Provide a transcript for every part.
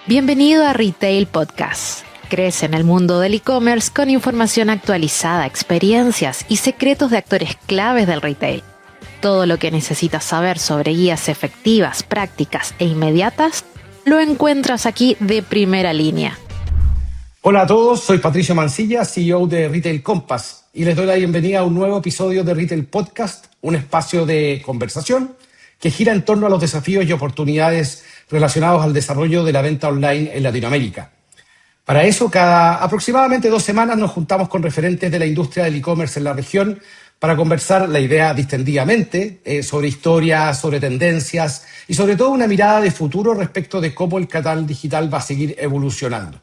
Bienvenido a Retail Podcast. Crece en el mundo del e-commerce con información actualizada, experiencias y secretos de actores claves del retail. Todo lo que necesitas saber sobre guías efectivas, prácticas e inmediatas lo encuentras aquí de primera línea. Hola a todos, soy Patricio Mancilla, CEO de Retail Compass, y les doy la bienvenida a un nuevo episodio de Retail Podcast, un espacio de conversación que gira en torno a los desafíos y oportunidades relacionados al desarrollo de la venta online en Latinoamérica. Para eso, cada aproximadamente 2 semanas nos juntamos con referentes de la industria del e-commerce en la región para conversar la idea distendidamente sobre historias, sobre tendencias y sobre todo una mirada de futuro respecto de cómo el canal digital va a seguir evolucionando.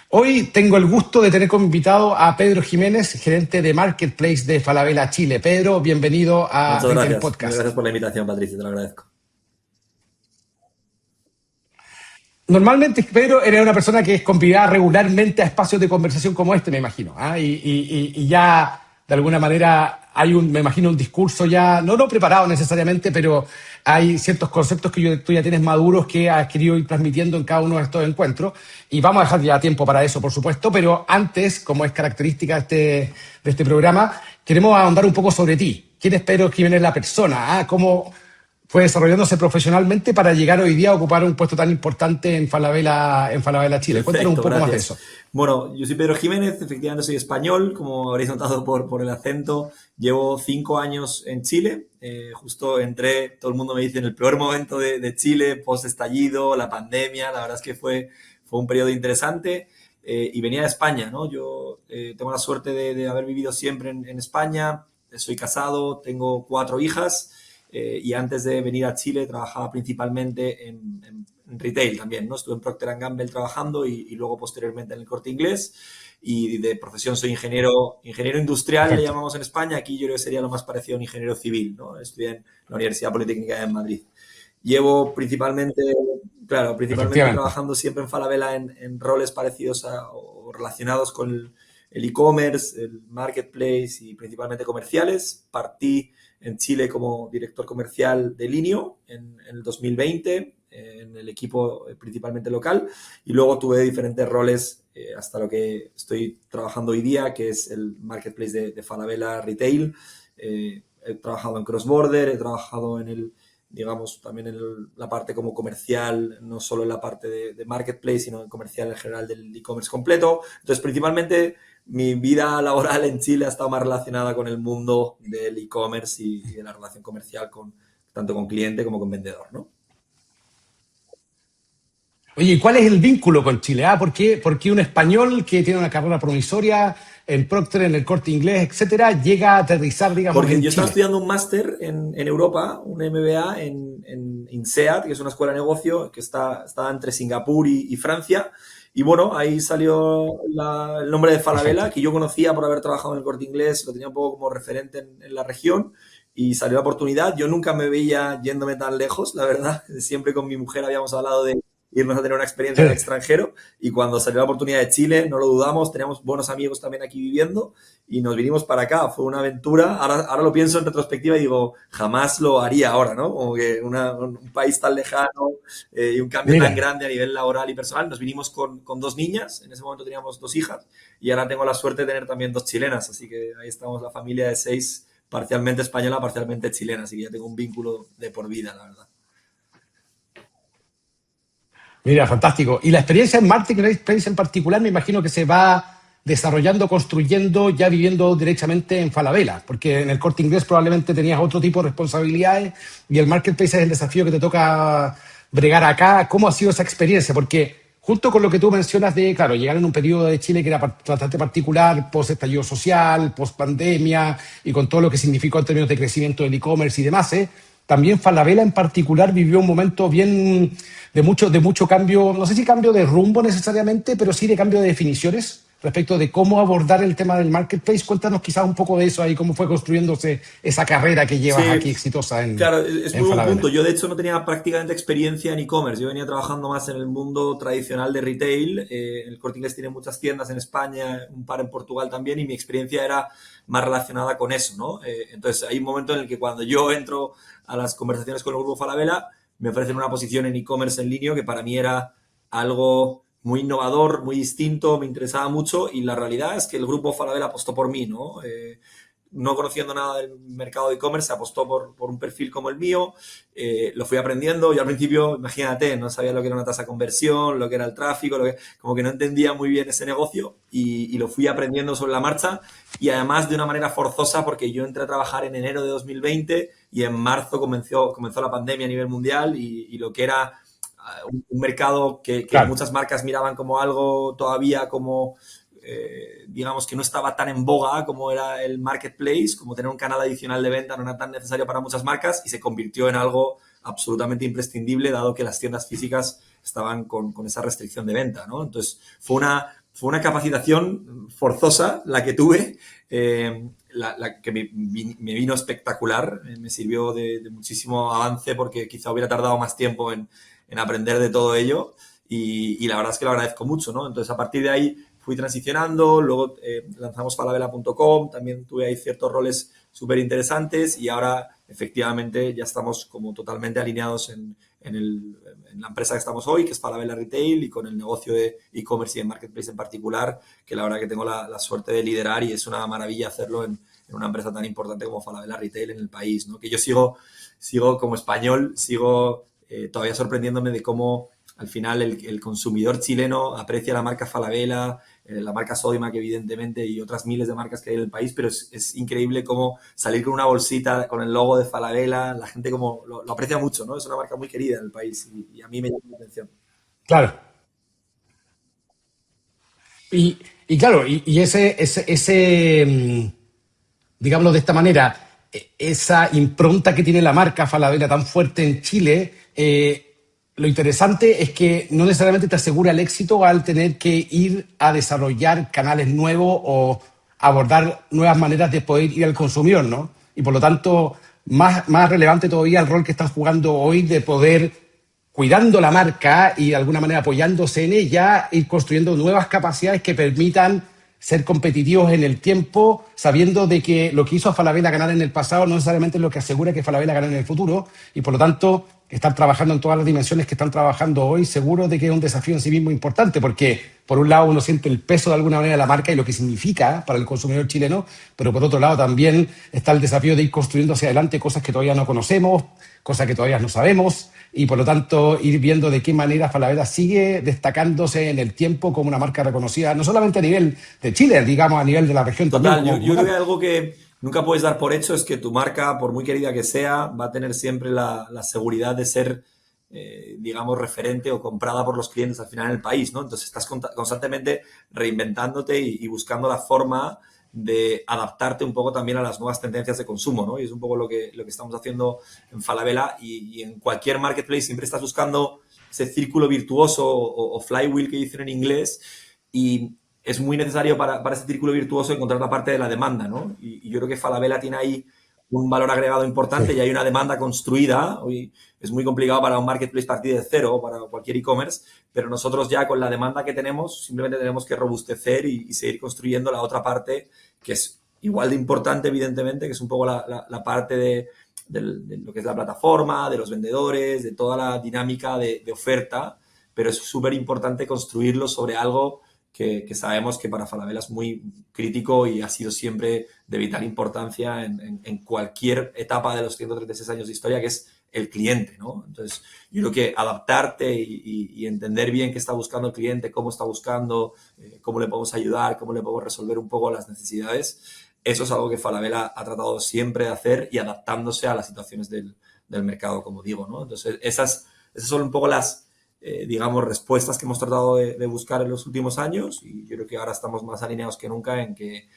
Hoy tengo el gusto de tener como invitado a Pedro Jiménez, gerente de Marketplace de Falabella Chile. Pedro, bienvenido a Retail Podcast. Muchas gracias por la invitación, Patricio, te lo agradezco. Normalmente, Pedro, eres una persona que es convidada regularmente a espacios de conversación como este, me imagino. Y ya, de alguna manera, hay me imagino, un discurso ya, no preparado necesariamente, pero hay ciertos conceptos que tú ya tienes maduros que has querido ir transmitiendo en cada uno de estos encuentros. Y vamos a dejar ya tiempo para eso, por supuesto. Pero antes, como es característica de este programa, queremos ahondar un poco sobre ti. ¿Quién es Pedro Jiménez la persona? ¿Cómo fue desarrollándose profesionalmente para llegar hoy día a ocupar un puesto tan importante en Falabella Chile? Cuéntanos un poco más de eso. Bueno, yo soy Pedro Jiménez, efectivamente soy español, como habréis notado por el acento. Llevo 5 años en Chile. Justo entré, todo el mundo me dice, en el peor momento de Chile, post-estallido, la pandemia. La verdad es que fue un periodo interesante. Y venía de España, ¿no? Yo tengo la suerte de haber vivido siempre en España. Soy casado, tengo 4 hijas. Y antes de venir a Chile trabajaba principalmente en retail también, ¿no? Estuve en Procter & Gamble trabajando y luego posteriormente en el Corte Inglés. Y de profesión soy ingeniero industrial. Perfecto. Le llamamos en España. Aquí yo creo que sería lo más parecido a un ingeniero civil, ¿no? Estudié en la Universidad Politécnica de Madrid. Llevo principalmente trabajando siempre en Falabella en roles parecidos o relacionados con el e-commerce, el marketplace y principalmente comerciales. Partí en Chile como director comercial de Linio en el 2020, en el equipo principalmente local, y luego tuve diferentes roles hasta lo que estoy trabajando hoy día, que es el marketplace de Falabella Retail. He trabajado en cross-border, he trabajado también en la parte como comercial, no solo en la parte de marketplace, sino en comercial en general del e-commerce completo. Entonces, principalmente, mi vida laboral en Chile ha estado más relacionada con el mundo del e-commerce y de la relación comercial tanto con cliente como con vendedor, ¿no? Oye, ¿y cuál es el vínculo con Chile? ¿Por qué un español que tiene una carrera promisoria en Procter, en el Corte Inglés, etcétera, llega a aterrizar, digamos, Porque en yo estaba Chile? estudiando un máster en Europa, un MBA en INSEAD, que es una escuela de negocio que está entre Singapur y Francia. Y bueno, ahí salió el nombre de Falabella, perfecto, que yo conocía por haber trabajado en el Corte Inglés, lo tenía un poco como referente en la región, y salió la oportunidad. Yo nunca me veía yéndome tan lejos, la verdad. Siempre con mi mujer habíamos hablado de irnos a tener una experiencia en el extranjero, y cuando salió la oportunidad de Chile, no lo dudamos, teníamos buenos amigos también aquí viviendo, y nos vinimos para acá. Fue una aventura. Ahora lo pienso en retrospectiva y digo, jamás lo haría ahora, ¿no? Como que un país tan lejano y un cambio tan grande a nivel laboral y personal. Nos vinimos con 2 niñas, en ese momento teníamos 2 hijas, y ahora tengo la suerte de tener también 2 chilenas, así que ahí estamos la familia de 6, parcialmente española, parcialmente chilena, así que ya tengo un vínculo de por vida, la verdad. Mira, fantástico. Y la experiencia en Marketplace en particular, me imagino que se va desarrollando, construyendo, ya viviendo directamente en Falabella, porque en el Corte Inglés probablemente tenías otro tipo de responsabilidades y el Marketplace es el desafío que te toca bregar acá. ¿Cómo ha sido esa experiencia? Porque junto con lo que tú mencionas de, claro, llegar en un periodo de Chile que era bastante particular, post-estallido social, post-pandemia y con todo lo que significó en términos de crecimiento del e-commerce y demás, también Falabella en particular vivió un momento bien de mucho cambio, no sé si cambio de rumbo necesariamente, pero sí de cambio de definiciones respecto de cómo abordar el tema del marketplace. Cuéntanos quizás un poco de eso ahí, cómo fue construyéndose esa carrera que llevas aquí exitosa en Claro, es muy buen Falabella. punto. Yo, de hecho, no tenía prácticamente experiencia en e-commerce. Yo venía trabajando más en el mundo tradicional de retail. El Corte Inglés tiene muchas tiendas en España, un par en Portugal también, y mi experiencia era más relacionada con eso, ¿no? Entonces, hay un momento en el que cuando yo entro a las conversaciones con el grupo Falabella, me ofrecen una posición en e-commerce en línea que para mí era algo muy innovador, muy distinto, me interesaba mucho y la realidad es que el grupo Falabella apostó por mí, ¿no? No conociendo nada del mercado de e-commerce, apostó por un perfil como el mío, lo fui aprendiendo. Yo al principio, imagínate, no sabía lo que era una tasa de conversión, lo que era el tráfico, como que no entendía muy bien ese negocio y lo fui aprendiendo sobre la marcha y además de una manera forzosa porque yo entré a trabajar en enero de 2020 y en marzo comenzó la pandemia a nivel mundial y lo que era un mercado que Claro. muchas marcas miraban como algo todavía como digamos que no estaba tan en boga como era el marketplace, como tener un canal adicional de venta no era tan necesario para muchas marcas y se convirtió en algo absolutamente imprescindible dado que las tiendas físicas estaban con esa restricción de venta, ¿no? Entonces fue una capacitación forzosa la que tuve, la que me vino espectacular, me sirvió de muchísimo avance porque quizá hubiera tardado más tiempo en aprender de todo ello y la verdad es que lo agradezco mucho, ¿no? Entonces a partir de ahí fui transicionando, luego lanzamos falabella.com, también tuve ahí ciertos roles súper interesantes y ahora efectivamente ya estamos como totalmente alineados en la empresa que estamos hoy, que es Falabella Retail, y con el negocio de e-commerce y de marketplace en particular, que la verdad que tengo la suerte de liderar y es una maravilla hacerlo en una empresa tan importante como Falabella Retail en el país, ¿no? Que yo sigo como español, sigo todavía sorprendiéndome de cómo al final el consumidor chileno aprecia la marca Falabella, la marca Sodimac evidentemente y otras miles de marcas que hay en el país, pero es increíble cómo salir con una bolsita con el logo de Falabella, la gente como lo aprecia mucho, ¿no? Es una marca muy querida en el país y a mí me llama la atención. Claro. Y claro, y digámoslo de esta manera, esa impronta que tiene la marca Falabella tan fuerte en Chile, lo interesante es que no necesariamente te asegura el éxito al tener que ir a desarrollar canales nuevos o abordar nuevas maneras de poder ir al consumidor, ¿no? Y por lo tanto, más relevante todavía el rol que estás jugando hoy de poder, cuidando la marca y de alguna manera apoyándose en ella, ir construyendo nuevas capacidades que permitan ser competitivos en el tiempo, sabiendo de que lo que hizo a Falabella ganar en el pasado no necesariamente es lo que asegura que Falabella gane en el futuro, y por lo tanto estar trabajando en todas las dimensiones que están trabajando hoy, seguro de que es un desafío en sí mismo importante, porque por un lado uno siente el peso de alguna manera de la marca y lo que significa para el consumidor chileno, pero por otro lado también está el desafío de ir construyendo hacia adelante cosas que todavía no conocemos, cosas que todavía no sabemos, y por lo tanto ir viendo de qué manera Falabella sigue destacándose en el tiempo como una marca reconocida, no solamente a nivel de Chile, digamos a nivel de la región también. Total, yo creo que algo que nunca puedes dar por hecho es que tu marca, por muy querida que sea, va a tener siempre la seguridad de ser, digamos, referente o comprada por los clientes al final en el país, ¿no? Entonces estás constantemente reinventándote y buscando la forma de adaptarte un poco también a las nuevas tendencias de consumo, ¿no? Y es un poco lo que estamos haciendo en Falabella y en cualquier marketplace siempre estás buscando ese círculo virtuoso o flywheel que dicen en inglés y es muy necesario para ese círculo virtuoso encontrar la parte de la demanda, ¿no? Y yo creo que Falabella tiene ahí un valor agregado importante Sí. y hay una demanda construida. Hoy es muy complicado para un marketplace partir de cero, para cualquier e-commerce, pero nosotros ya con la demanda que tenemos simplemente tenemos que robustecer y seguir construyendo la otra parte que es igual de importante, evidentemente, que es un poco la parte de lo que es la plataforma, de los vendedores, de toda la dinámica de oferta, pero es súper importante construirlo sobre algo que sabemos que para Falabella es muy crítico y ha sido siempre de vital importancia en cualquier etapa de los 136 años de historia, que es el cliente, ¿no? Entonces, yo creo que adaptarte y entender bien qué está buscando el cliente, cómo está buscando, cómo le podemos ayudar, cómo le podemos resolver un poco las necesidades, eso es algo que Falabella ha tratado siempre de hacer y adaptándose a las situaciones del mercado, como digo, ¿no? Entonces, esas son un poco las, digamos, respuestas que hemos tratado de buscar en los últimos años y yo creo que ahora estamos más alineados que nunca en que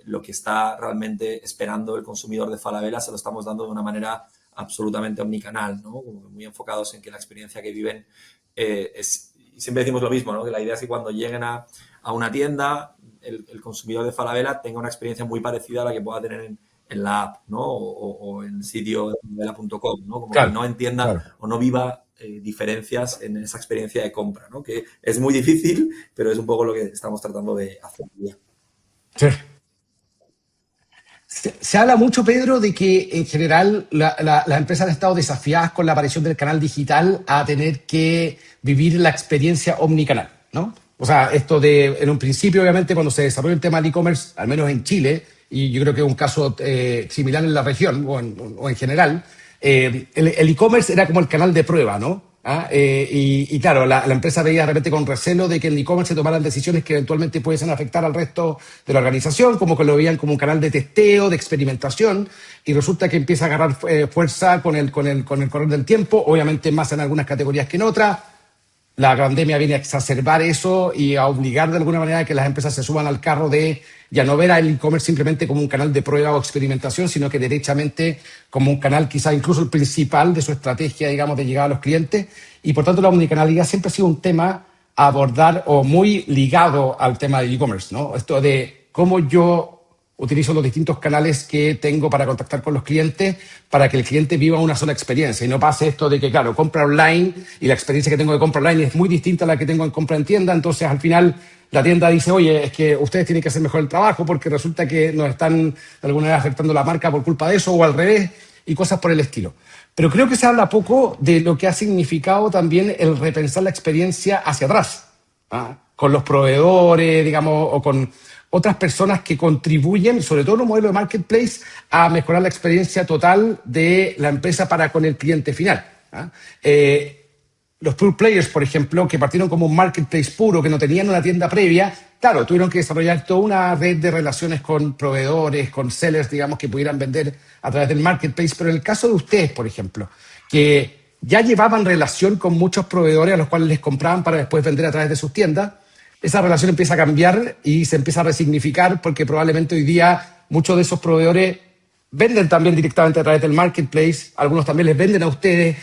lo que está realmente esperando el consumidor de Falabella se lo estamos dando de una manera absolutamente omnicanal, ¿no? Como muy enfocados en que la experiencia que viven y siempre decimos lo mismo, ¿no? Que la idea es que cuando lleguen a una tienda, el consumidor de Falabella tenga una experiencia muy parecida a la que pueda tener en la app, ¿no? O en el sitio de falabella.com, ¿no? Como que Claro, no entienda claro. o no viva diferencias en esa experiencia de compra, ¿no? Que es muy difícil, pero es un poco lo que estamos tratando de hacer. Sí. Se habla mucho, Pedro, de que en general las empresas han estado desafiadas con la aparición del canal digital a tener que vivir la experiencia omnicanal, ¿no? O sea, esto de, en un principio, obviamente, cuando se desarrolló el tema del e-commerce, al menos en Chile, y yo creo que es un caso similar en la región o en general, el e-commerce era como el canal de prueba, ¿no? Y claro, la empresa veía de repente con recelo de que en el e-commerce se tomaran decisiones que eventualmente pudiesen afectar al resto de la organización, como que lo veían como un canal de testeo, de experimentación, y resulta que empieza a agarrar fuerza con el correr del tiempo, obviamente más en algunas categorías que en otras. La pandemia viene a exacerbar eso y a obligar de alguna manera a que las empresas se suban al carro de ya no ver al e-commerce simplemente como un canal de prueba o experimentación, sino que derechamente como un canal quizá incluso el principal de su estrategia, digamos, de llegar a los clientes. Y por tanto la omnicanalidad siempre ha sido un tema a abordar o muy ligado al tema del e-commerce, ¿no? Esto de cómo yo utilizo los distintos canales que tengo para contactar con los clientes para que el cliente viva una sola experiencia y no pase esto de que, claro, compra online y la experiencia que tengo de compra online es muy distinta a la que tengo en compra en tienda, entonces al final la tienda dice, oye, es que ustedes tienen que hacer mejor el trabajo porque resulta que nos están de alguna manera afectando la marca por culpa de eso o al revés y cosas por el estilo. Pero creo que se habla poco de lo que ha significado también el repensar la experiencia hacia atrás, con los proveedores, digamos, o con otras personas que contribuyen, sobre todo en un modelo de marketplace, a mejorar la experiencia total de la empresa para con el cliente final. Los pure players, por ejemplo, que partieron como un marketplace puro, que no tenían una tienda previa, claro, tuvieron que desarrollar toda una red de relaciones con proveedores, con sellers, digamos, que pudieran vender a través del marketplace. Pero en el caso de ustedes, por ejemplo, que ya llevaban relación con muchos proveedores a los cuales les compraban para después vender a través de sus tiendas, esa relación empieza a cambiar y se empieza a resignificar porque probablemente hoy día muchos de esos proveedores venden también directamente a través del marketplace, algunos también les venden a ustedes,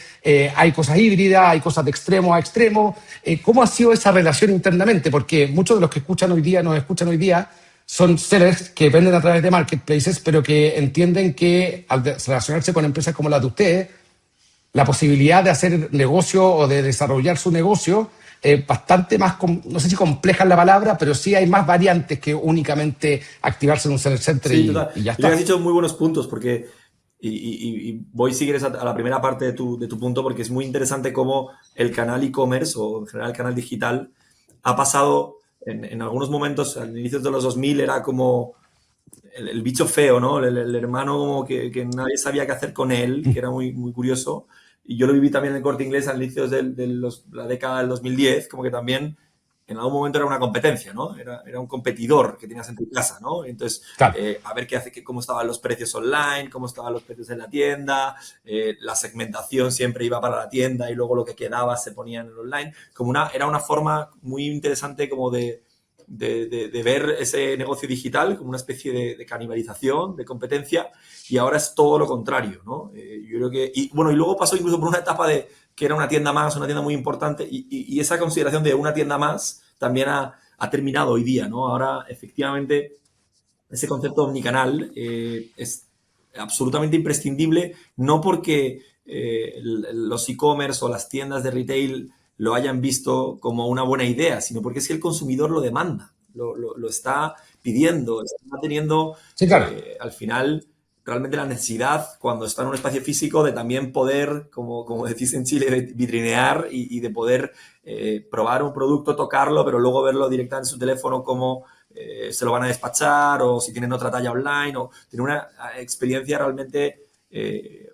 hay cosas híbridas, hay cosas de extremo a extremo. ¿Cómo ha sido esa relación internamente? Porque muchos de los que nos escuchan hoy día, son sellers que venden a través de marketplaces, pero que entienden que al relacionarse con empresas como la de ustedes, la posibilidad de hacer negocio o de desarrollar su negocio bastante más, no sé si compleja es la palabra, pero sí hay más variantes que únicamente activarse en un seller center sí, y ya está. está. Has dicho muy buenos puntos porque, y voy si quieres a la primera parte de tu punto porque es muy interesante cómo el canal e-commerce o en general el canal digital ha pasado en algunos momentos, al inicio de los 2000 era como el bicho feo, ¿no? El hermano como que nadie sabía qué hacer con él, que era muy, muy curioso. Y yo lo viví también en el Corte Inglés al inicio de la década del 2010, como que también en algún momento era una competencia, ¿no? Era un competidor que tenías en tu casa, ¿no? Entonces, Claro. a ver qué hace, cómo estaban los precios online, cómo estaban los precios en la tienda, la segmentación siempre iba para la tienda y luego lo que quedaba se ponía en el online. Era una forma muy interesante como de ver ese negocio digital como una especie de canibalización, de competencia, y ahora es todo lo contrario, ¿no? Yo creo que, y luego pasó incluso por una etapa de que era una tienda más, una tienda muy importante, y esa consideración de una tienda más también ha terminado hoy día, ¿no? Ahora, efectivamente, ese concepto omnicanal es absolutamente imprescindible, no porque los e-commerce o las tiendas de retail lo hayan visto como una buena idea, sino porque es que el consumidor lo demanda, lo está pidiendo, está teniendo Sí, claro. al final realmente la necesidad cuando está en un espacio físico de también poder, como decís en Chile, de vitrinear y de poder probar un producto, tocarlo, pero luego verlo directamente en su teléfono como se lo van a despachar o si tienen otra talla online o tener una experiencia realmente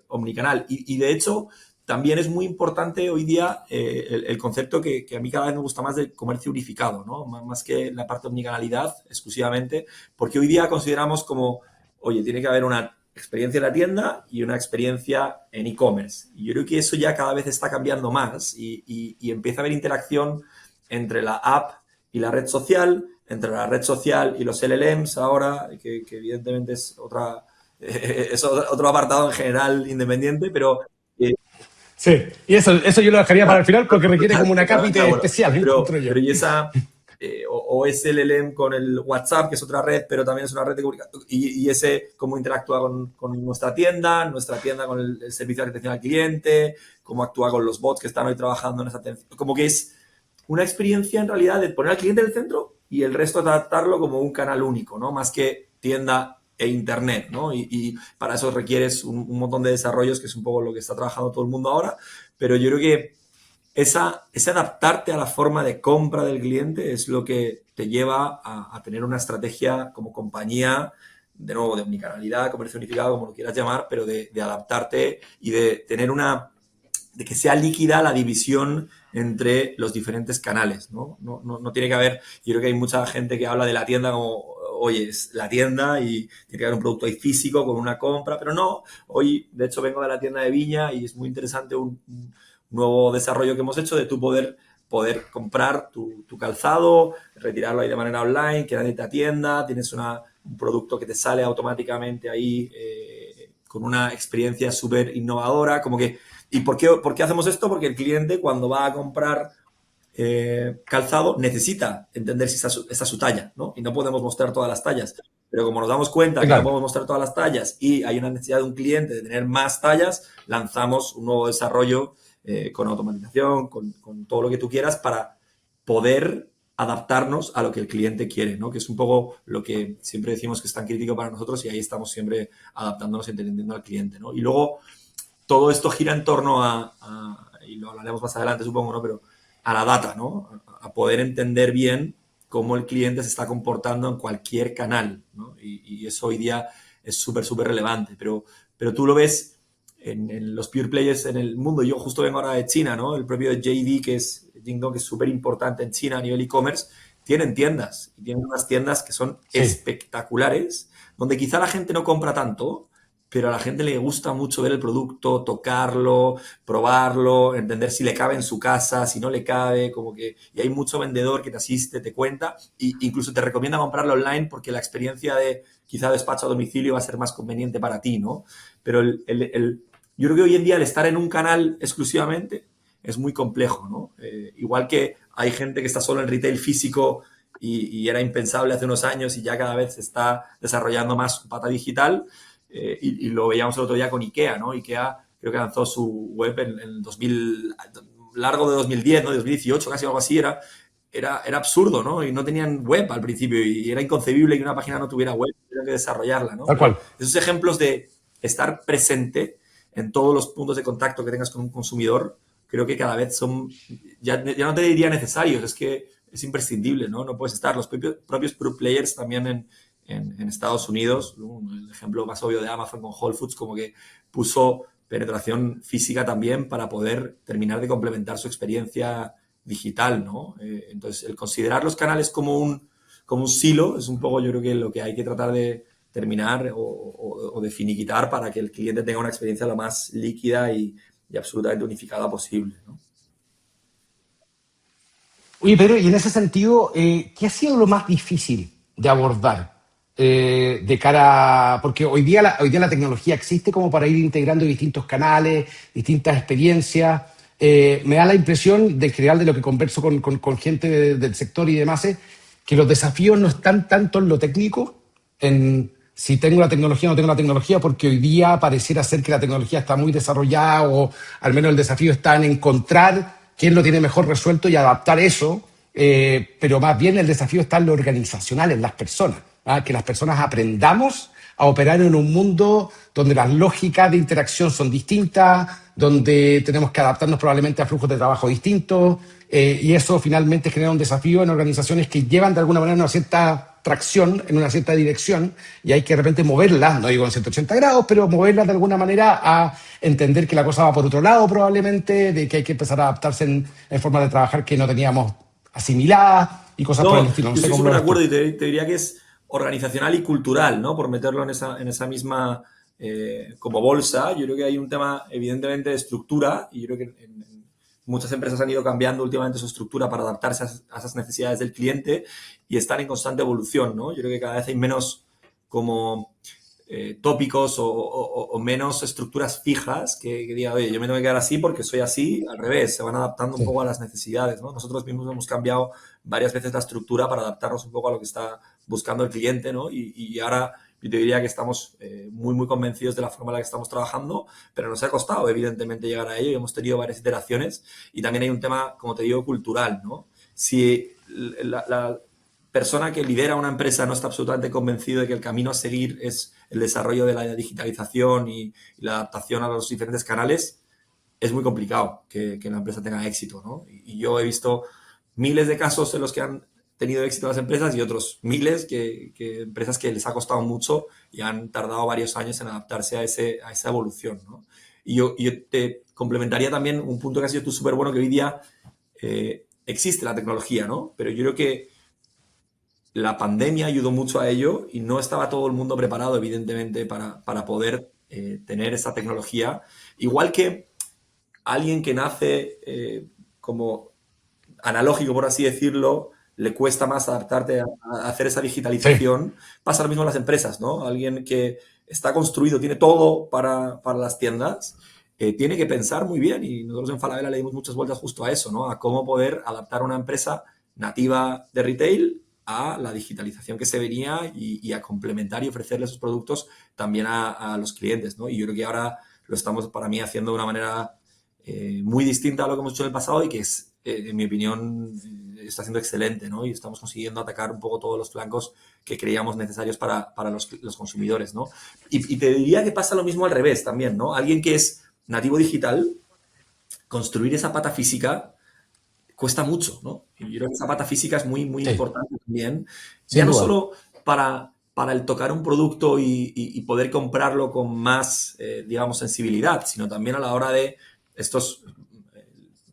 omnicanal. Y de hecho, también es muy importante hoy día el concepto que a mí cada vez me gusta más de comercio unificado, ¿no? Más que la parte omnicanalidad exclusivamente, porque hoy día consideramos como, oye, tiene que haber una experiencia en la tienda y una experiencia en e-commerce. Y yo creo que eso ya cada vez está cambiando más y empieza a haber interacción entre la app y la red social, entre la red social y los LLMs ahora, que evidentemente es otro apartado en general independiente, pero Sí, y eso yo lo dejaría para el final porque requiere como una cápita bueno, especial, encuentro yo. pero y esa o ese LLM con el WhatsApp, que es otra red, pero también es una red de comunicación, y ese cómo interactúa con nuestra tienda con el servicio de atención al cliente, cómo actúa con los bots que están hoy trabajando en esa atención. Como que es una experiencia en realidad de poner al cliente en el centro y el resto tratarlo como un canal único, ¿no? Más que tienda e Internet, ¿no? Y para eso requieres un montón de desarrollos, que es un poco lo que está trabajando todo el mundo ahora, pero yo creo que ese adaptarte a la forma de compra del cliente es lo que te lleva a tener una estrategia como compañía, de nuevo, de omnicanalidad, comercio unificado, como lo quieras llamar, pero de adaptarte y de tener de que sea líquida la división entre los diferentes canales, ¿no? No tiene que haber, yo creo que hay mucha gente que habla de la tienda como, oye, es la tienda y tiene que haber un producto ahí físico con una compra, pero no. Hoy, de hecho, vengo de la tienda de Viña y es muy interesante un nuevo desarrollo que hemos hecho de tu poder comprar tu calzado, retirarlo ahí de manera online, que nadie te atienda, tienes un producto que te sale automáticamente ahí con una experiencia súper innovadora, como que... ¿Y por qué hacemos esto? Porque el cliente cuando va a comprar calzado necesita entender si esa es su talla, ¿no? Y no podemos mostrar todas las tallas. Pero como nos damos cuenta que no Claro. podemos mostrar todas las tallas y hay una necesidad de un cliente de tener más tallas, lanzamos un nuevo desarrollo con automatización, con todo lo que tú quieras para poder adaptarnos a lo que el cliente quiere, ¿no? Que es un poco lo que siempre decimos que es tan crítico para nosotros y ahí estamos siempre adaptándonos y entendiendo al cliente, ¿no? Y luego todo esto gira en torno y lo hablaremos más adelante supongo, ¿no? Pero a la data, ¿no? A poder entender bien cómo el cliente se está comportando en cualquier canal, ¿no? Y eso hoy día es súper, súper relevante, pero tú lo ves en los pure players en el mundo. Yo justo vengo ahora de China, ¿no? El propio JD, que es Jingdong, que es súper importante en China a nivel e-commerce, tienen tiendas y tienen unas tiendas que son Sí. espectaculares, donde quizá la gente no compra tanto, pero a la gente le gusta mucho ver el producto, tocarlo, probarlo, entender si le cabe en su casa, si no le cabe, como que... Y hay mucho vendedor que te asiste, te cuenta, e incluso te recomienda comprarlo online porque la experiencia de quizá despacho a domicilio va a ser más conveniente para ti, ¿no? Pero yo creo que hoy en día el estar en un canal exclusivamente es muy complejo, ¿no? Igual que hay gente que está solo en retail físico y era impensable hace unos años y ya cada vez se está desarrollando más su pata digital, y lo veíamos el otro día con IKEA, ¿no? IKEA creo que lanzó su web en el 2000, largo de 2010, ¿no? 2018, casi algo así, era absurdo, ¿no? Y no tenían web al principio y era inconcebible que una página no tuviera web, tuvieran que desarrollarla, ¿no? Tal Pero cual. esos ejemplos de estar presente en todos los puntos de contacto que tengas con un consumidor, creo que cada vez ya no te diría necesarios, es que es imprescindible, ¿no? No puedes estar. Los propios pro players también en Estados Unidos, el ejemplo más obvio de Amazon con Whole Foods, como que puso penetración física también para poder terminar de complementar su experiencia digital, ¿no? Entonces, el considerar los canales como un silo es un poco, yo creo que lo que hay que tratar de terminar o de finiquitar para que el cliente tenga una experiencia lo más líquida y absolutamente unificada posible, ¿no? Oye, Pedro, y en ese sentido, ¿qué ha sido lo más difícil de abordar de cara porque hoy día la tecnología existe como para ir integrando distintos canales, distintas experiencias. Me da la impresión, de general, de lo que converso con gente del sector y demás, es que los desafíos no están tanto en lo técnico, en si tengo la tecnología o no tengo la tecnología, porque hoy día pareciera ser que la tecnología está muy desarrollada o al menos el desafío está en encontrar quién lo tiene mejor resuelto y adaptar eso, pero más bien el desafío está en lo organizacional, en las personas, ¿ah? Que las personas aprendamos a operar en un mundo donde las lógicas de interacción son distintas, donde tenemos que adaptarnos probablemente a flujos de trabajo distintos, y eso finalmente genera un desafío en organizaciones que llevan de alguna manera una cierta tracción en una cierta dirección y hay que de repente moverla, no digo en 180 grados, pero moverla de alguna manera a entender que la cosa va por otro lado probablemente, de que hay que empezar a adaptarse en formas de trabajar que no teníamos asimiladas y cosas por el No, estilo. No yo sé estoy cómo súper lo de ves tú. acuerdo y te diría que es organizacional y cultural, ¿no? Por meterlo en esa misma como bolsa. Yo creo que hay un tema evidentemente de estructura y yo creo que muchas empresas han ido cambiando últimamente su estructura para adaptarse a esas necesidades del cliente y están en constante evolución, ¿no? Yo creo que cada vez hay menos como tópicos o menos estructuras fijas que diga, oye, yo me tengo que quedar así porque soy así, al revés, se van adaptando un Sí. poco a las necesidades, ¿no? Nosotros mismos hemos cambiado varias veces la estructura para adaptarnos un poco a lo que está buscando el cliente, ¿no? Y ahora yo te diría que estamos muy, muy convencidos de la forma en la que estamos trabajando, pero nos ha costado, evidentemente, llegar a ello y hemos tenido varias iteraciones y también hay un tema, como te digo, cultural, ¿no? Si la persona que lidera una empresa no está absolutamente convencido de que el camino a seguir es el desarrollo de la digitalización y la adaptación a los diferentes canales, es muy complicado que la empresa tenga éxito, ¿no? Y yo he visto miles de casos en los que han tenido éxito las empresas y otros miles que empresas que les ha costado mucho y han tardado varios años en adaptarse a esa evolución, ¿no? Y yo te complementaría también un punto que has sido tú súper bueno, que hoy día existe la tecnología, ¿no? Pero yo creo que la pandemia ayudó mucho a ello y no estaba todo el mundo preparado, evidentemente, para poder tener esa tecnología. Igual que alguien que nace como analógico, por así decirlo, le cuesta más adaptarte a hacer esa Sí. digitalización. Pasa lo mismo en las empresas, ¿no? Alguien que está construido, tiene todo para las tiendas, tiene que pensar muy bien, y nosotros en Falabella le dimos muchas vueltas justo a eso, ¿no? A cómo poder adaptar una empresa nativa de retail a la digitalización que se venía y a complementar y ofrecerle esos productos también a los clientes, ¿no? Y yo creo que ahora lo estamos, para mí, haciendo de una manera muy distinta a lo que hemos hecho en el pasado y que es, en mi opinión, está siendo excelente, ¿no? Y estamos consiguiendo atacar un poco todos los flancos que creíamos necesarios para los consumidores, ¿no? Y te diría que pasa lo mismo al revés también, ¿no? Alguien que es nativo digital, construir esa pata física cuesta mucho, ¿no? Y yo creo que esa pata física es muy, muy Sí, importante también, ya sin no duda. solo para el tocar un producto y poder comprarlo con más, digamos, sensibilidad, sino también a la hora de estos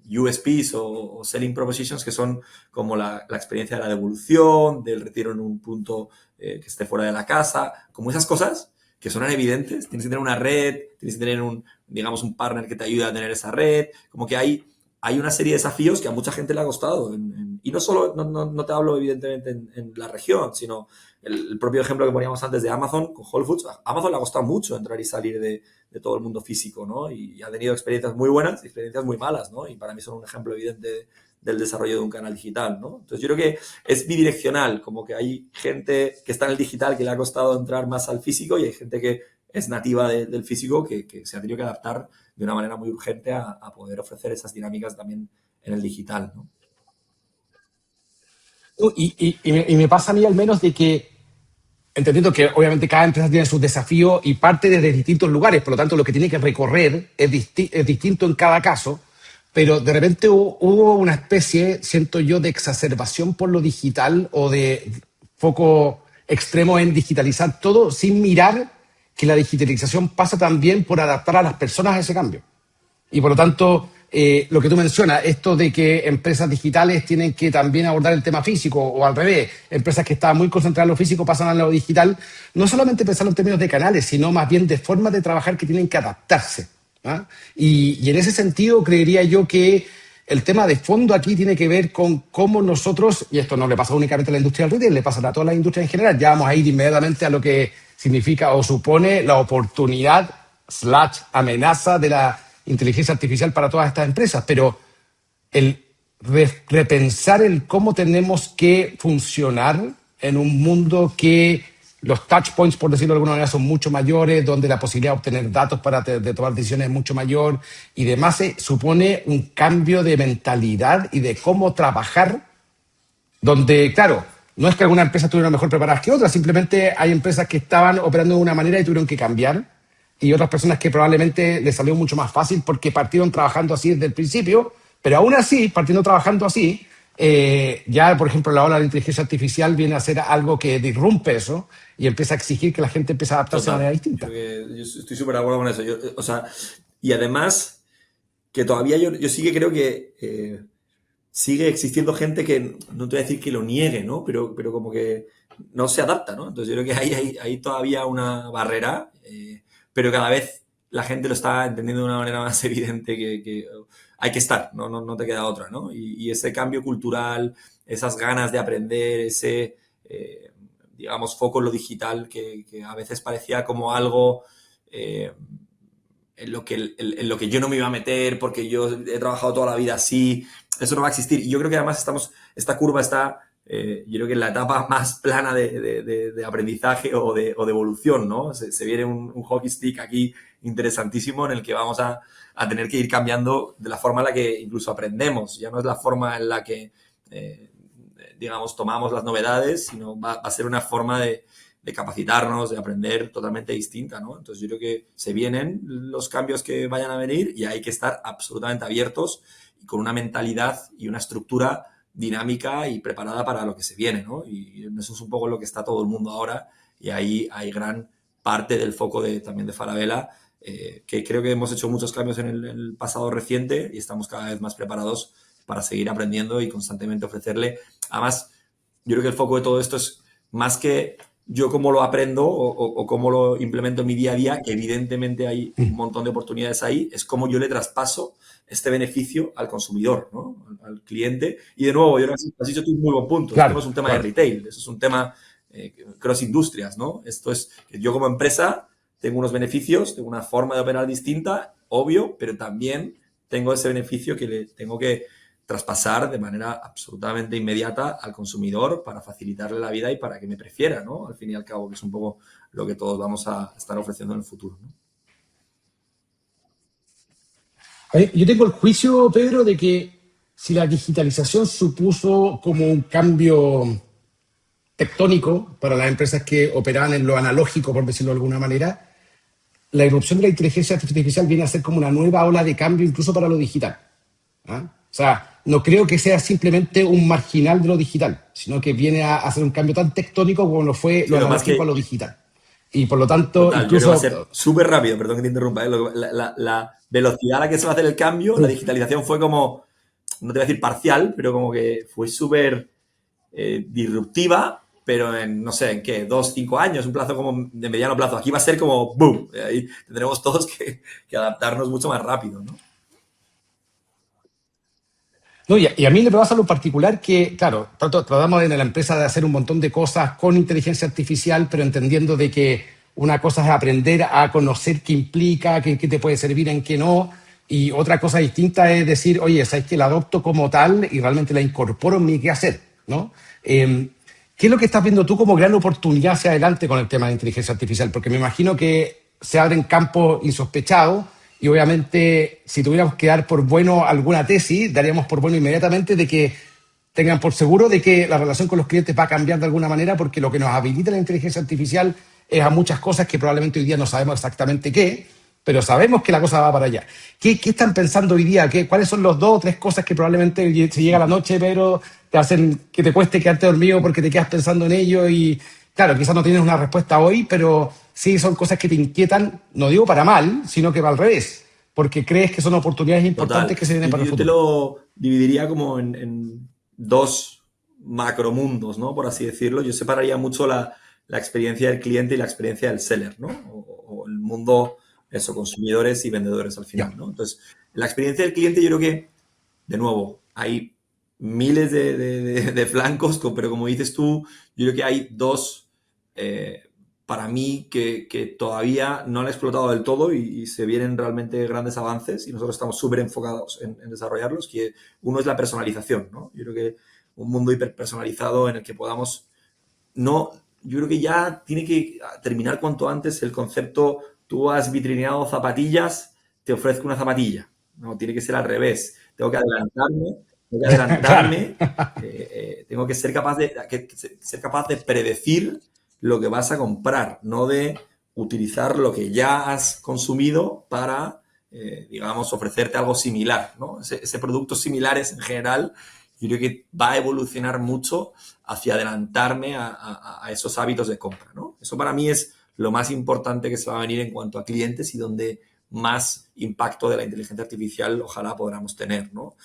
USPs o selling propositions, que son como la experiencia de la devolución, del retiro en un punto que esté fuera de la casa, como esas cosas que son evidentes. Tienes que tener una red, tienes que tener digamos, un partner que te ayude a tener esa red, como que hay una serie de desafíos que a mucha gente le ha costado. Y no solo, no te hablo evidentemente en la región, sino el propio ejemplo que poníamos antes de Amazon con Whole Foods. A Amazon le ha costado mucho entrar y salir de todo el mundo físico, ¿no? Y ha tenido experiencias muy buenas y experiencias muy malas, ¿no? Y para mí son un ejemplo evidente del desarrollo de un canal digital, ¿no? Entonces yo creo que es bidireccional, como que hay gente que está en el digital que le ha costado entrar más al físico y hay gente que es nativa del físico que se ha tenido que adaptar de una manera muy urgente a poder ofrecer esas dinámicas también en el digital, ¿no? Y me pasa a mí al menos de que, entendiendo que obviamente cada empresa tiene sus desafíos y parte desde distintos lugares, por lo tanto lo que tiene que recorrer es distinto en cada caso, pero de repente hubo una especie, siento yo, de exacerbación por lo digital o de foco extremo en digitalizar todo sin mirar que la digitalización pasa también por adaptar a las personas a ese cambio. Y por lo tanto, lo que tú mencionas, esto de que empresas digitales tienen que también abordar el tema físico, o al revés, empresas que estaban muy concentradas en lo físico pasan a lo digital, no solamente pensar en términos de canales, sino más bien de formas de trabajar que tienen que adaptarse. ¿Ah? Y en ese sentido, creería yo que el tema de fondo aquí tiene que ver con cómo nosotros, y esto no le pasa únicamente a la industria del retail, le pasa a toda la industria en general, ya vamos a ir inmediatamente a lo que significa o supone la oportunidad slash amenaza de la inteligencia artificial para todas estas empresas, pero el repensar el cómo tenemos que funcionar en un mundo que los touch points, por decirlo de alguna manera, son mucho mayores, donde la posibilidad de obtener datos para de tomar decisiones es mucho mayor y demás, supone un cambio de mentalidad y de cómo trabajar, donde, claro, no es que alguna empresa estuviera mejor preparadas que otras, simplemente hay empresas que estaban operando de una manera y tuvieron que cambiar, y otras personas que probablemente les salió mucho más fácil porque partieron trabajando así desde el principio, pero aún así, partiendo trabajando así, ya, por ejemplo, la ola de la inteligencia artificial viene a ser algo que disrumpe eso y empieza a exigir que la gente empiece a adaptarse de manera Total. Yo, distinta. creo que yo estoy súper de acuerdo con eso. O sea, y además que todavía yo sí que creo que sigue existiendo gente que, no te voy a decir que lo niegue, ¿no? Pero como que no se adapta, ¿no? Entonces yo creo que hay todavía una barrera, pero cada vez la gente lo está entendiendo de una manera más evidente que hay que estar, no te queda otra, ¿no? Y ese cambio cultural, esas ganas de aprender, ese, digamos, foco en lo digital que a veces parecía como algo... en lo que yo no me iba a meter porque yo he trabajado toda la vida así, eso no va a existir. Y yo creo que además esta curva está, yo creo que en la etapa más plana de aprendizaje o de evolución, ¿no? Se viene un hockey stick aquí interesantísimo en el que vamos a tener que ir cambiando de la forma en la que incluso aprendemos. Ya no es la forma en la que digamos, tomamos las novedades, sino va a ser una forma de capacitarnos, de aprender totalmente distinta, ¿no? Entonces yo creo que se vienen los cambios que vayan a venir y hay que estar absolutamente abiertos y con una mentalidad y una estructura dinámica y preparada para lo que se viene, ¿no? Y eso es un poco lo que está todo el mundo ahora y ahí hay gran parte del foco también de Falabella, que creo que hemos hecho muchos cambios en el pasado reciente y estamos cada vez más preparados para seguir aprendiendo y constantemente ofrecerle. Además, yo creo que el foco de todo esto es más que yo cómo lo aprendo o cómo lo implemento en mi día a día, que evidentemente hay un montón de oportunidades ahí, es cómo yo le traspaso este beneficio al consumidor, ¿no? Al cliente. Y de nuevo, yo creo que has dicho tú un muy buen punto. Claro, Esto no es un tema claro. de retail, eso es un tema cross industrias, ¿no? Esto es que yo como empresa tengo unos beneficios, tengo una forma de operar distinta, obvio, pero también tengo ese beneficio que le tengo que traspasar de manera absolutamente inmediata al consumidor para facilitarle la vida y para que me prefiera, ¿no? Al fin y al cabo, que es un poco lo que todos vamos a estar ofreciendo en el futuro, ¿no? Yo tengo el juicio, Pedro, de que si la digitalización supuso como un cambio tectónico para las empresas que operaban en lo analógico, por decirlo de alguna manera, la irrupción de la inteligencia artificial viene a ser como una nueva ola de cambio incluso para lo digital. ¿Ah? O sea, no creo que sea simplemente un marginal de lo digital, sino que viene a hacer un cambio tan tectónico como lo fue Sí, lo lo más analógico a que, lo digital. Y por lo tanto, total, yo creo que va a ser incluso... súper rápido, perdón que te interrumpa, ¿eh? La velocidad a la que se va a hacer el cambio, la digitalización fue como, no te voy a decir parcial, pero como que fue súper disruptiva, pero en, no sé, en qué, 2, 5 años, un plazo como de mediano plazo. Aquí va a ser como boom. Ahí tendremos todos que adaptarnos mucho más rápido, ¿no? No, y a mí me pasa lo particular que, claro, tratamos en la empresa de hacer un montón de cosas con inteligencia artificial, pero entendiendo de que una cosa es aprender a conocer qué implica, qué te puede servir, en qué no, y otra cosa distinta es decir, oye, ¿sabes que la adopto como tal y realmente la incorporo en mi quehacer, ¿no? ¿Qué es lo que estás viendo tú como gran oportunidad hacia adelante con el tema de inteligencia artificial? Porque me imagino que se abren campos insospechados y obviamente si tuviéramos que dar por bueno alguna tesis, daríamos por bueno inmediatamente de que tengan por seguro de que la relación con los clientes va a cambiar de alguna manera porque lo que nos habilita la inteligencia artificial es a muchas cosas que probablemente hoy día no sabemos exactamente qué, pero sabemos que la cosa va para allá. ¿Qué están pensando hoy día? ¿Cuáles son los 2 o 3 cosas que probablemente si llega la noche, pero te hacen que te cueste quedarte dormido porque te quedas pensando en ello? Y claro, quizás no tienes una respuesta hoy, pero sí son cosas que te inquietan, no digo para mal, sino que va al revés, porque crees que son oportunidades Total. importantes que se vienen para el Yo te futuro. lo dividiría como en dos macromundos, ¿no? Por así decirlo. Yo separaría mucho la experiencia del cliente y la experiencia del seller, ¿no? O el mundo, eso, consumidores y vendedores al Ya. final, ¿no? Entonces, la experiencia del cliente yo creo que, de nuevo, hay miles de flancos, pero como dices tú, yo creo que hay dos para mí que todavía no han explotado del todo y se vienen realmente grandes avances y nosotros estamos súper enfocados en desarrollarlos, que uno es la personalización, ¿no? Yo creo que un mundo hiperpersonalizado en el que podamos, no, yo creo que ya tiene que terminar cuanto antes el concepto, tú has vitrineado zapatillas, te ofrezco una zapatilla, no, tiene que ser al revés, tengo que Claro. adelantarme, tengo que ser capaz ser capaz de predecir lo que vas a comprar, no de utilizar lo que ya has consumido para, digamos, ofrecerte algo similar, ¿no? Ese productos similares en general, yo creo que va a evolucionar mucho hacia adelantarme a esos hábitos de compra, ¿no? Eso para mí es lo más importante que se va a venir en cuanto a clientes y donde más impacto de la inteligencia artificial ojalá podamos tener, ¿no?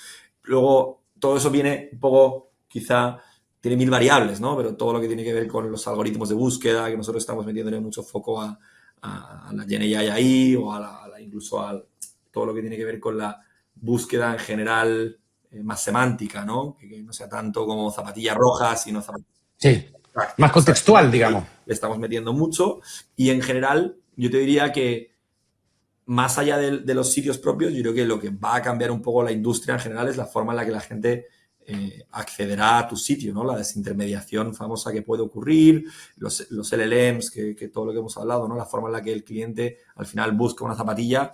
Luego, todo eso viene un poco, quizá, tiene mil variables, ¿no? Pero todo lo que tiene que ver con los algoritmos de búsqueda, que nosotros estamos metiéndole mucho foco a la GenAI ahí, o incluso a todo lo que tiene que ver con la búsqueda en general más semántica, ¿no? Que no sea tanto como zapatillas rojas, sino zapatillas. Sí. Más Exacto, exacto, contextual, ¿no? Ahí digamos. le estamos metiendo mucho y en general yo te diría que más allá de los sitios propios, yo creo que lo que va a cambiar un poco la industria en general es la forma en la que la gente accederá a tu sitio, ¿no? La desintermediación famosa que puede ocurrir, los LLMs, que todo lo que hemos hablado, ¿no? La forma en la que el cliente al final busca una zapatilla,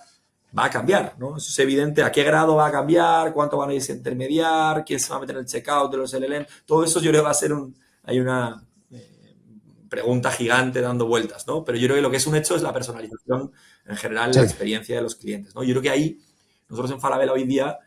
va a cambiar, ¿no? Eso es evidente. ¿A qué grado va a cambiar? ¿Cuánto van a irse a intermediar? ¿Quién se va a meter en el checkout de los LLM? Todo eso yo creo que va a ser hay una pregunta gigante dando vueltas, ¿no? Pero yo creo que lo que es un hecho es la personalización en general, Sí, la experiencia de los clientes, ¿no? Yo creo que ahí, nosotros en Falabella hoy día,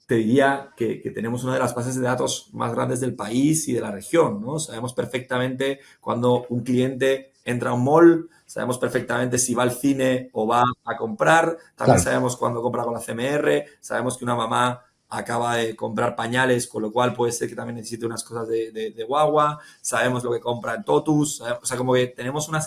te diría que tenemos una de las bases de datos más grandes del país y de la región, ¿no? Sabemos perfectamente cuando un cliente entra a un mall, sabemos perfectamente si va al cine o va a comprar, también claro. sabemos cuándo compra con la CMR, sabemos que una mamá acaba de comprar pañales, con lo cual puede ser que también necesite unas cosas de guagua, sabemos lo que compra en Totus, o sea, como que tenemos una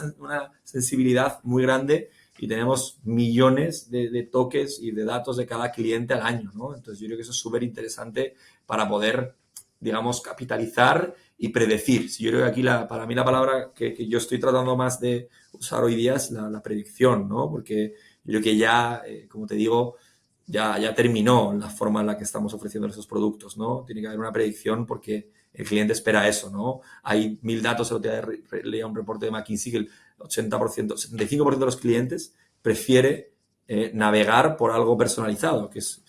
sensibilidad muy grande y tenemos millones de toques y de datos de cada cliente al año, ¿no? Entonces yo creo que eso es súper interesante para poder, digamos, capitalizar y predecir. Si yo creo que aquí para mí la palabra que yo estoy tratando más de usar hoy día es la predicción, ¿no? Porque yo creo que ya, como te digo, ya terminó la forma en la que estamos ofreciendo esos productos, ¿no? Tiene que haber una predicción porque el cliente espera eso, ¿no? Hay 1000 datos, el otro día leía un reporte de McKinsey que el 80%, 75% de los clientes prefiere navegar por algo personalizado, que es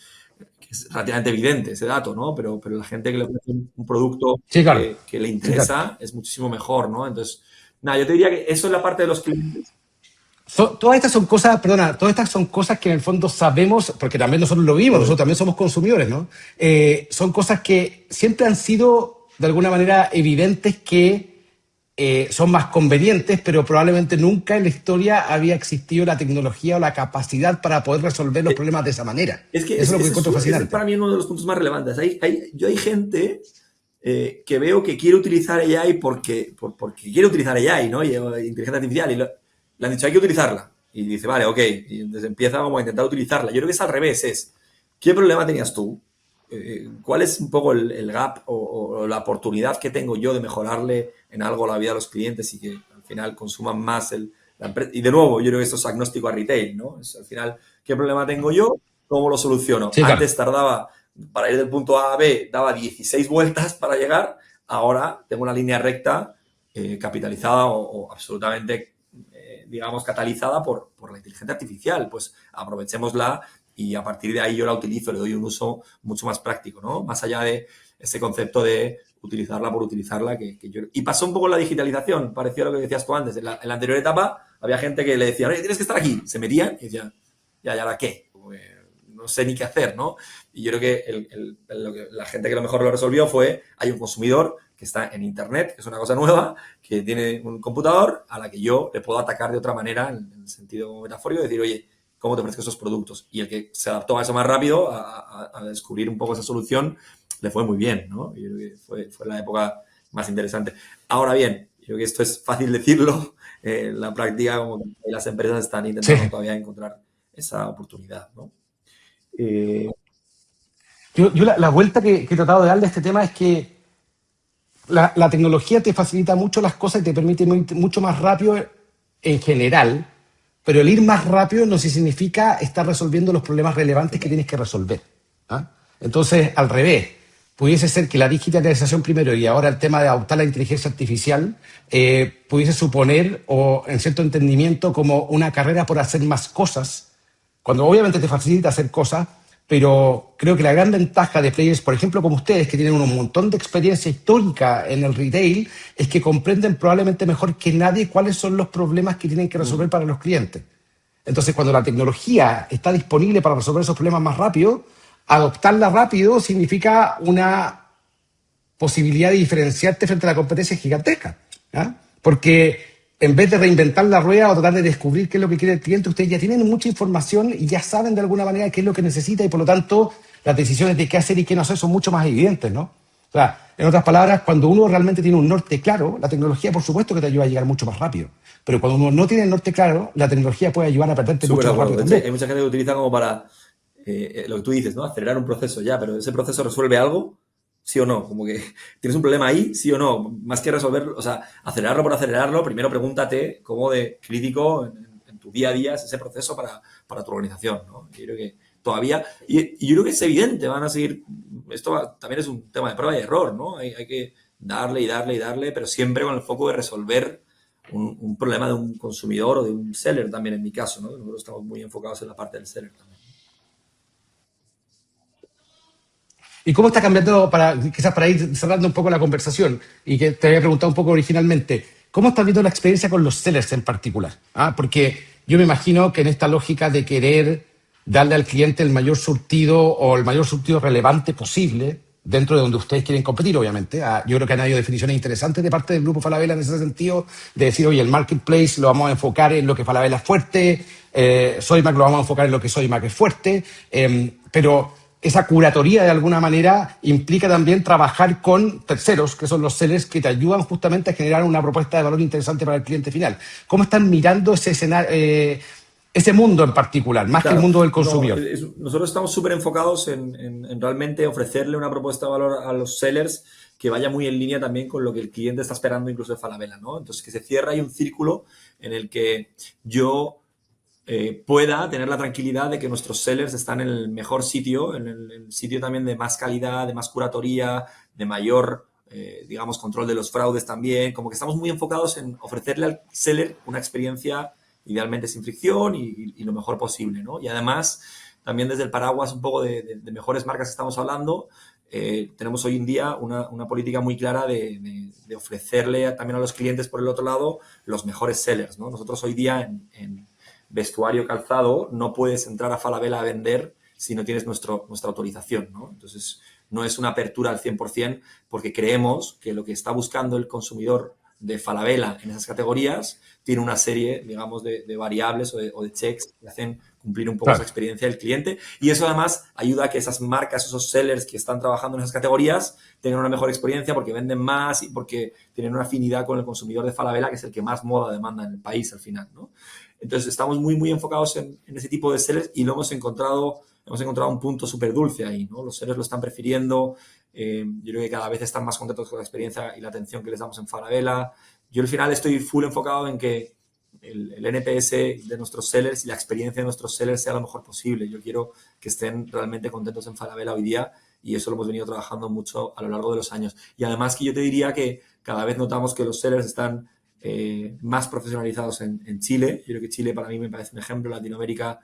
relativamente evidente ese dato, ¿no? Pero la gente que le ofrece un producto Sí, claro. que le Sí, claro. interesa es muchísimo mejor, ¿no? Entonces, nada, yo te diría que eso es la parte de los clientes. Todas estas son cosas, perdona, todas estas son cosas que en el fondo sabemos, porque también nosotros lo vimos, nosotros también somos consumidores, ¿no? Son cosas que siempre han sido de alguna manera evidentes que son más convenientes, pero probablemente nunca en la historia había existido la tecnología o la capacidad para poder resolver los problemas de esa manera. Es que Eso es lo que encuentro ese es fascinante. para mí uno de los puntos más relevantes. Hay gente que veo que quiere utilizar AI porque quiere utilizar AI, ¿no? Y, inteligencia artificial. Y le han dicho, hay que utilizarla. Y dice, vale, ok. Y entonces empieza como a intentar utilizarla. Yo creo que es al revés. ¿Qué problema tenías tú? ¿Cuál es un poco el gap o la oportunidad que tengo yo de mejorarle en algo la vida a los clientes y que al final consuman más la empresa? Y de nuevo, yo creo que esto es agnóstico a retail, ¿no? Es al final, ¿qué problema tengo yo? ¿Cómo lo soluciono? Sí, claro. Antes tardaba, para ir del punto A a B, daba 16 vueltas para llegar. Ahora tengo una línea recta capitalizada o absolutamente, digamos, catalizada por la inteligencia artificial. Pues aprovechémosla y a partir de ahí yo la utilizo, le doy un uso mucho más práctico, ¿no? Más allá de ese concepto de utilizarla por utilizarla. Y pasó un poco la digitalización, pareció a lo que decías tú antes. En la anterior etapa había gente que le decía, oye, tienes que estar aquí. Se metían y decían, ya, ¿y ahora qué? No sé ni qué hacer, ¿no? Y yo creo que, la gente que lo mejor lo resolvió fue, hay un consumidor que está en Internet, que es una cosa nueva, que tiene un computador a la que yo le puedo atacar de otra manera, en el sentido metafórico, y decir, oye, ¿cómo te ofrezco esos productos? Y el que se adaptó a eso más rápido, a descubrir un poco esa solución, le fue muy bien, ¿no? Yo creo que fue la época más interesante. Ahora bien, yo creo que esto es fácil decirlo, en la práctica como que las empresas están Sí. intentando todavía encontrar esa oportunidad, ¿no? Eh, Yo la vuelta que he tratado de darle a este tema es que la tecnología te facilita mucho las cosas y te permite mucho más rápido en general, pero el ir más rápido no significa estar resolviendo los problemas relevantes que tienes que resolver. ¿Ah? Entonces, al revés, pudiese ser que la digitalización primero y ahora el tema de adoptar la inteligencia artificial pudiese suponer, o en cierto entendimiento, como una carrera por hacer más cosas, cuando obviamente te facilita hacer cosas, pero creo que la gran ventaja de players, por ejemplo, como ustedes, que tienen un montón de experiencia histórica en el retail, es que comprenden probablemente mejor que nadie cuáles son los problemas que tienen que resolver para los clientes. Entonces, cuando la tecnología está disponible para resolver esos problemas más rápido, adoptarla rápido significa una posibilidad de diferenciarte frente a la competencia gigantesca. ¿Ah? Porque en vez de reinventar la rueda o tratar de descubrir qué es lo que quiere el cliente, ustedes ya tienen mucha información y ya saben de alguna manera qué es lo que necesita y por lo tanto las decisiones de qué hacer y qué no hacer son mucho más evidentes, ¿no? O sea, en otras palabras, cuando uno realmente tiene un norte claro, la tecnología por supuesto que te ayuda a llegar mucho más rápido. Pero cuando uno no tiene el norte claro, la tecnología puede ayudar a perderte Súper mucho de más acuerdo. rápido De hecho, también. hay mucha gente que lo utiliza como para lo que tú dices, ¿no? Acelerar un proceso ya, pero ese proceso resuelve algo, sí o no. Como que tienes un problema ahí, sí o no. Más que resolverlo, o sea, acelerarlo por acelerarlo, primero pregúntate cómo de crítico en tu día a día es ese proceso para tu organización, ¿no? Yo creo que todavía, y yo creo que es evidente, van a seguir, también es un tema de prueba y error, ¿no? Hay que darle y darle y darle, pero siempre con el foco de resolver un problema de un consumidor o de un seller también en mi caso, ¿no? Nosotros estamos muy enfocados en la parte del seller también. ¿Y cómo está cambiando, quizás para ir cerrando un poco la conversación, y que te había preguntado un poco originalmente, cómo estás viendo la experiencia con los sellers en particular? Porque yo me imagino que en esta lógica de querer darle al cliente el mayor surtido o el mayor surtido relevante posible, dentro de donde ustedes quieren competir, obviamente. Yo creo que han habido definiciones interesantes de parte del Grupo Falabella en ese sentido, de decir, oye, el marketplace lo vamos a enfocar en lo que Falabella es fuerte, Sodimac lo vamos a enfocar en lo que Sodimac es fuerte, pero esa curatoría de alguna manera implica también trabajar con terceros, que son los sellers que te ayudan justamente a generar una propuesta de valor interesante para el cliente final. ¿Cómo están mirando ese escenario, ese mundo en particular, más que el mundo del consumidor? Nosotros estamos súper enfocados en realmente ofrecerle una propuesta de valor a los sellers que vaya muy en línea también con lo que el cliente está esperando incluso de Falabella, ¿no? Entonces, que se cierre ahí un círculo en el que yo pueda tener la tranquilidad de que nuestros sellers están en el mejor sitio, en el sitio también de más calidad, de más curatoría, de mayor, digamos, control de los fraudes también. Como que estamos muy enfocados en ofrecerle al seller una experiencia idealmente sin fricción y lo mejor posible, ¿no? Y además, también desde el paraguas un poco de mejores marcas que estamos hablando, tenemos hoy en día una política muy clara de ofrecerle también a los clientes, por el otro lado, los mejores sellers, ¿no? Nosotros hoy día en vestuario calzado no puedes entrar a Falabella a vender si no tienes nuestra autorización, ¿no? Entonces, no es una apertura al 100% porque creemos que lo que está buscando el consumidor de Falabella en esas categorías tiene una serie, digamos, de variables o de checks que hacen cumplir un poco esa experiencia del cliente. Y eso además ayuda a que esas marcas, esos sellers que están trabajando en esas categorías tengan una mejor experiencia porque venden más y porque tienen una afinidad con el consumidor de Falabella, que es el que más moda demanda en el país al final, ¿no? Entonces estamos muy, muy enfocados en ese tipo de sellers y lo hemos encontrado un punto súper dulce ahí, ¿no? Los sellers lo están prefiriendo. Yo creo que cada vez están más contentos con la experiencia y la atención que les damos en Falabella. Yo al final estoy full enfocado en que el NPS de nuestros sellers y la experiencia de nuestros sellers sea lo mejor posible. Yo quiero que estén realmente contentos en Falabella hoy día y eso lo hemos venido trabajando mucho a lo largo de los años. Y además que yo te diría que cada vez notamos que los sellers están más profesionalizados en Chile. Yo creo que Chile para mí me parece un ejemplo en Latinoamérica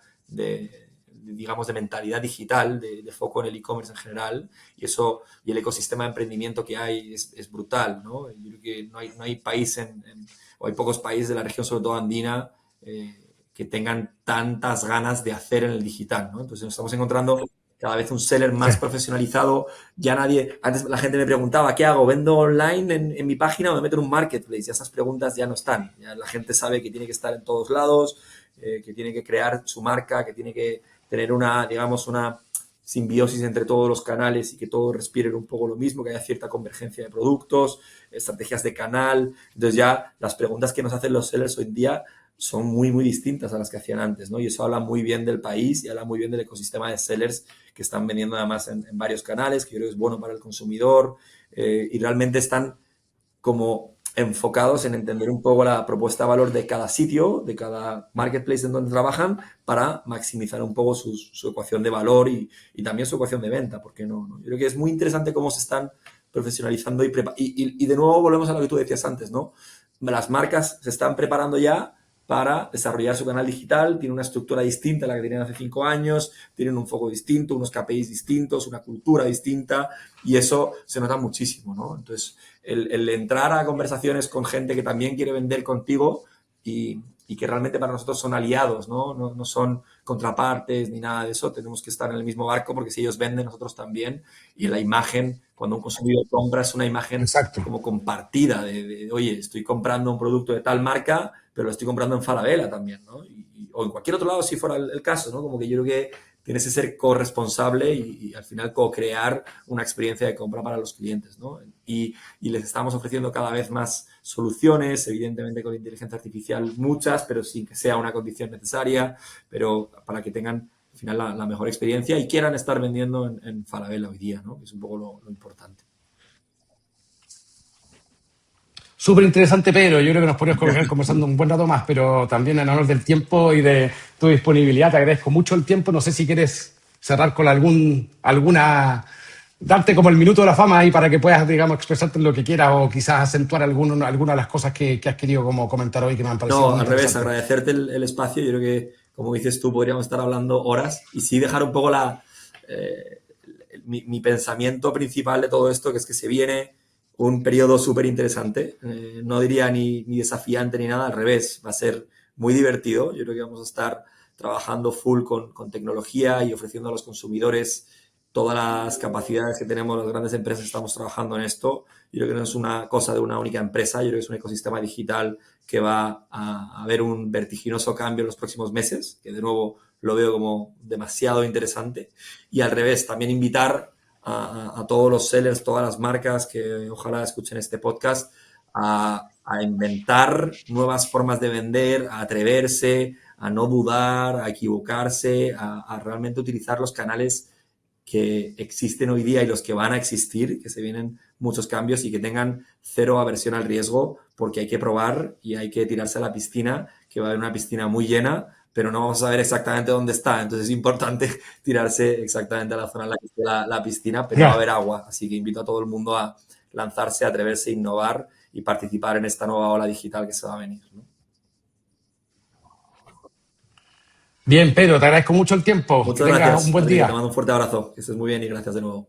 digamos, de mentalidad digital, de foco en el e-commerce en general, y eso, y el ecosistema de emprendimiento que hay es brutal, ¿no? Yo creo que no hay país o hay pocos países de la región, sobre todo andina, que tengan tantas ganas de hacer en el digital, ¿no? Entonces nos estamos encontrando cada vez un seller más profesionalizado. Ya antes la gente me preguntaba, ¿qué hago? ¿Vendo online en mi página o me meto en un marketplace? Y esas preguntas ya no están. Ya la gente sabe que tiene que estar en todos lados, que tiene que crear su marca, que tiene que tener una simbiosis entre todos los canales y que todos respiren un poco lo mismo, que haya cierta convergencia de productos, estrategias de canal. Entonces ya las preguntas que nos hacen los sellers hoy en día son muy, muy distintas a las que hacían antes, ¿no? Y eso habla muy bien del país y habla muy bien del ecosistema de sellers que están vendiendo además en varios canales, que yo creo que es bueno para el consumidor, y realmente están como enfocados en entender un poco la propuesta de valor de cada sitio, de cada marketplace en donde trabajan, para maximizar un poco su ecuación de valor y también su ecuación de venta, ¿por qué no? Yo creo que es muy interesante cómo se están profesionalizando y de nuevo volvemos a lo que tú decías antes, ¿no? Las marcas se están preparando ya para desarrollar su canal digital, tienen una estructura distinta a la que tenían hace 5 años, tienen un foco distinto, unos KPIs distintos, una cultura distinta, y eso se nota muchísimo, ¿no? Entonces, el entrar a conversaciones con gente que también quiere vender contigo y que realmente para nosotros son aliados, ¿no? No son contrapartes ni nada de eso, tenemos que estar en el mismo barco porque si ellos venden, nosotros también, y la imagen, cuando un consumidor compra, es una imagen como compartida de, oye, estoy comprando un producto de tal marca, pero lo estoy comprando en Falabella también, ¿no? O en cualquier otro lado si fuera el caso, ¿no? Como que yo creo que tienes que ser corresponsable y al final co-crear una experiencia de compra para los clientes, ¿no? Y les estamos ofreciendo cada vez más soluciones, evidentemente con inteligencia artificial muchas, pero sin que sea una condición necesaria, pero para que tengan al final la mejor experiencia y quieran estar vendiendo en Falabella hoy día, ¿no? Que es un poco lo importante. Súper interesante, Pedro. Yo creo que nos podríamos quedar conversando un buen rato más, pero también en honor del tiempo y de tu disponibilidad, te agradezco mucho el tiempo. No sé si quieres cerrar con darte como el minuto de la fama ahí para que puedas, digamos, expresarte en lo que quieras o quizás acentuar alguna de las cosas que has querido como comentar hoy que me han parecido. No, al revés, agradecerte el espacio. Yo creo que, como dices tú, podríamos estar hablando horas y sí dejar un poco mi pensamiento principal de todo esto, que es que se viene un periodo súper interesante. No diría ni desafiante ni nada, al revés, va a ser muy divertido. Yo creo que vamos a estar trabajando full con tecnología y ofreciendo a los consumidores todas las capacidades que tenemos las grandes empresas. Estamos trabajando en esto. Yo creo que no es una cosa de una única empresa, yo creo que es un ecosistema digital que va a haber un vertiginoso cambio en los próximos meses, que de nuevo lo veo como demasiado interesante. Y al revés, también invitar a todos los sellers, todas las marcas que ojalá escuchen este podcast, a inventar nuevas formas de vender, a atreverse, a no dudar, a equivocarse, a realmente utilizar los canales que existen hoy día y los que van a existir, que se vienen muchos cambios y que tengan cero aversión al riesgo, porque hay que probar y hay que tirarse a la piscina, que va a haber una piscina muy llena, pero no vamos a saber exactamente dónde está. Entonces es importante tirarse exactamente a la zona en la que esté la piscina, pero va a haber agua. Así que invito a todo el mundo a lanzarse, a atreverse, a innovar y participar en esta nueva ola digital que se va a venir, ¿no? Bien, Pedro, te agradezco mucho el tiempo. Que Muchas tengas un gracias, buen Adri, te día. mando un fuerte abrazo, que estés muy bien y gracias de nuevo.